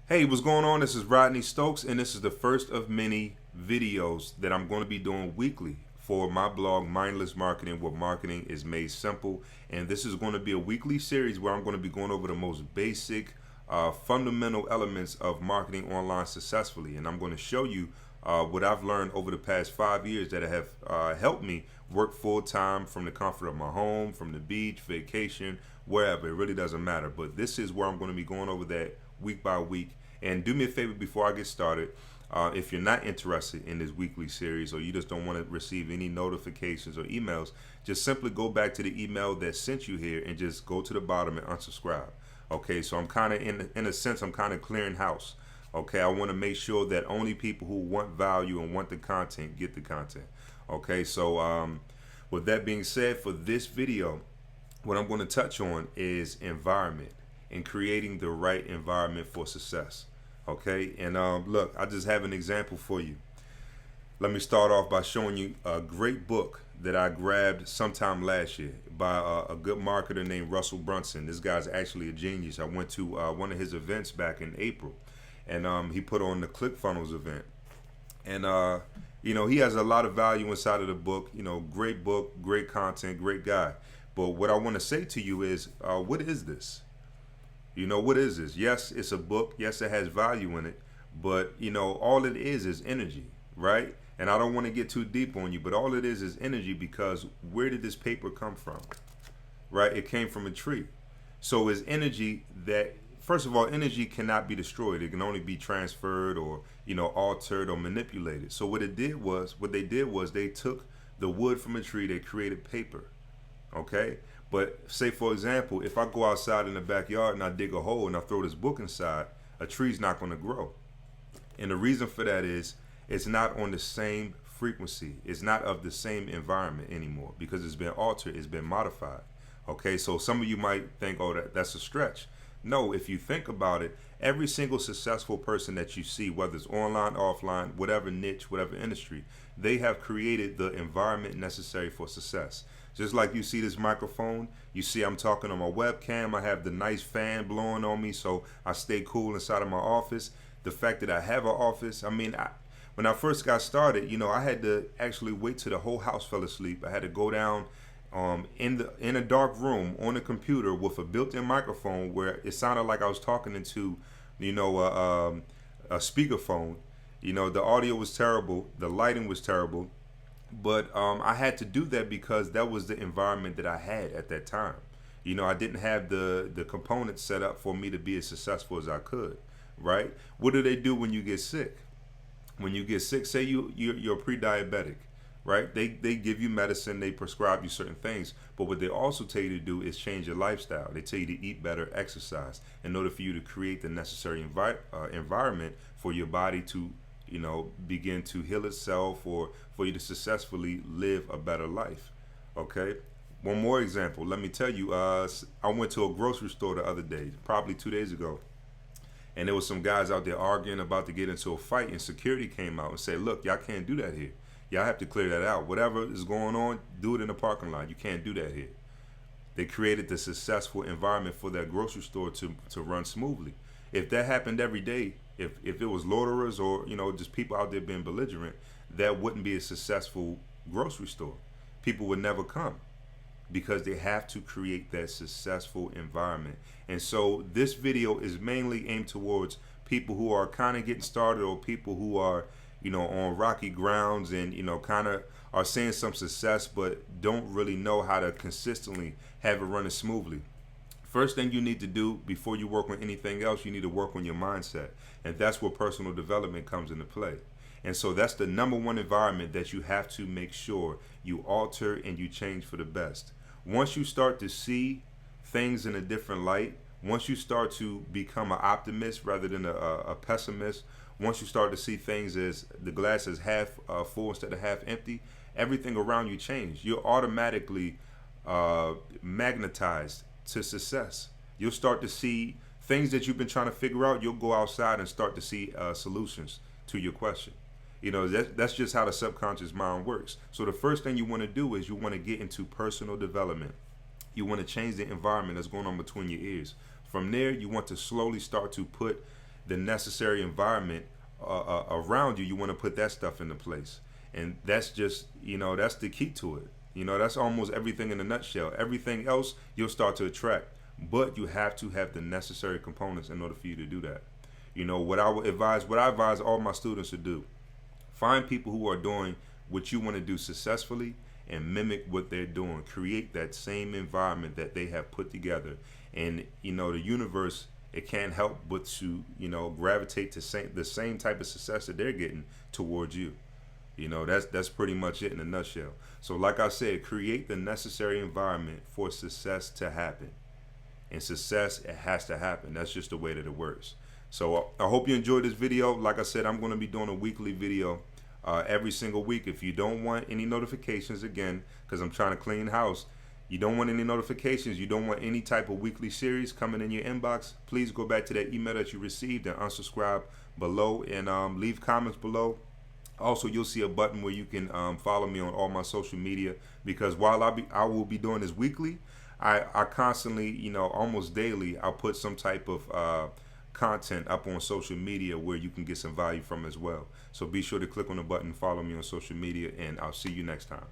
Hey, what's going on? This is Rodney Stokes, and this is the first of many videos that I'm going to be doing weekly for my blog, Mindless Marketing, where marketing is made simple. And this is going to be a weekly series where I'm going to be going over the most basic, fundamental elements of marketing online successfully. And I'm going to show you what I've learned over the past 5 years that have helped me work full time from the comfort of my home, from the beach, vacation, wherever. It really doesn't matter. But this is where I'm going to be going over that week by week. And do me a favor before I get started. If you're not interested in this weekly series, or you just don't want to receive any notifications or emails, just simply go back to the email that sent you here and just go to the bottom and unsubscribe. Okay, so I'm kind of in a sense, I'm kind of clearing house. Okay, I want to make sure that only people who want value and want the content get the content. Okay, so with that being said, for this video, what I'm going to touch on is environment and creating the right environment for success. Okay, and look, I just have an example for you. Let me start off by showing you a great book that I grabbed sometime last year by a good marketer named Russell Brunson. This guy's actually a genius. I went to one of his events back in April, and he put on the ClickFunnels event. And he has a lot of value inside of the book. Great book, great content, great guy. But what I want to say to you is, what is this? What is this? Yes, it's a book. Yes, it has value in it. But, all it is energy, right? And I don't want to get too deep on you, but all it is energy, because where did this paper come from? Right? It came from a tree. So it's energy that, first of all, energy cannot be destroyed. It can only be transferred or, altered or manipulated. So what they did was they took the wood from a tree, they created paper. Okay? But say, for example, if I go outside in the backyard and I dig a hole and I throw this book inside, a tree's not going to grow. And the reason for that is it's not on the same frequency. It's not of the same environment anymore because it's been altered, it's been modified. Okay, so some of you might think, oh, that's a stretch. No, if you think about it, every single successful person that you see, whether it's online, offline, whatever niche, whatever industry, they have created the environment necessary for success. Just like you see this microphone, you see I'm talking on my webcam, I have the nice fan blowing on me so I stay cool inside of my office. The fact that I have an office, when I first got started, I had to actually wait till the whole house fell asleep. I had to go down in a dark room on a computer with a built-in microphone where it sounded like I was talking into, a speakerphone. The audio was terrible, the lighting was terrible. But I had to do that because that was the environment that I had at that time. I didn't have the components set up for me to be as successful as I could, right? What do they do when you get sick? When you get sick, say you're pre-diabetic, right? They give you medicine, they prescribe you certain things. But what they also tell you to do is change your lifestyle. They tell you to eat better, exercise, in order for you to create the necessary environment for your body to begin to heal itself, or for you to successfully live a better life. Okay. One more example. Let me tell you, I went to a grocery store the other day, probably 2 days ago, and there was some guys out there arguing, about to get into a fight, and security came out and said, look, y'all can't do that here. Y'all have to clear that out. Whatever is going on, do it in the parking lot. You can't do that here. They created the successful environment for that grocery store to run smoothly. If that happened every day, if it was loiterers or just people out there being belligerent, that wouldn't be a successful grocery store. People would never come because they have to create that successful environment. And so this video is mainly aimed towards people who are kind of getting started, or people who are on rocky grounds and kind of are seeing some success but don't really know how to consistently have it running smoothly. First thing you need to do before you work on anything else, you need to work on your mindset. And that's where personal development comes into play. And so that's the number one environment that you have to make sure you alter and you change for the best. Once you start to see things in a different light, once you start to become an optimist rather than a pessimist, once you start to see things as the glass is half full instead of half empty, everything around you changes. You're automatically magnetized to success. You'll start to see things that you've been trying to figure out. You'll go outside and start to see solutions to your question. That's just how the subconscious mind works. So the first thing you want to do is you want to get into personal development. You want to change the environment that's going on between your ears. From there, you want to slowly start to put the necessary environment around you, you want to put that stuff into place. And that's just, that's the key to it. That's almost everything in a nutshell. Everything else you'll start to attract, but you have to have the necessary components in order for you to do that. What I advise all my students to do: find people who are doing what you want to do successfully and mimic what they're doing. Create that same environment that they have put together. And, the universe, it can't help but to, gravitate to the same type of success that they're getting towards you. That's pretty much it in a nutshell. So like I said, create the necessary environment for success to happen. And success, it has to happen. That's just the way that it works. So I hope you enjoyed this video. Like I said, I'm going to be doing a weekly video every single week. If you don't want any notifications, again, because I'm trying to clean house, you don't want any notifications, you don't want any type of weekly series coming in your inbox, please go back to that email that you received and unsubscribe below, and leave comments below. Also, you'll see a button where you can follow me on all my social media, because while I will be doing this weekly, I constantly, almost daily, I'll put some type of content up on social media where you can get some value from as well. So be sure to click on the button, follow me on social media, and I'll see you next time.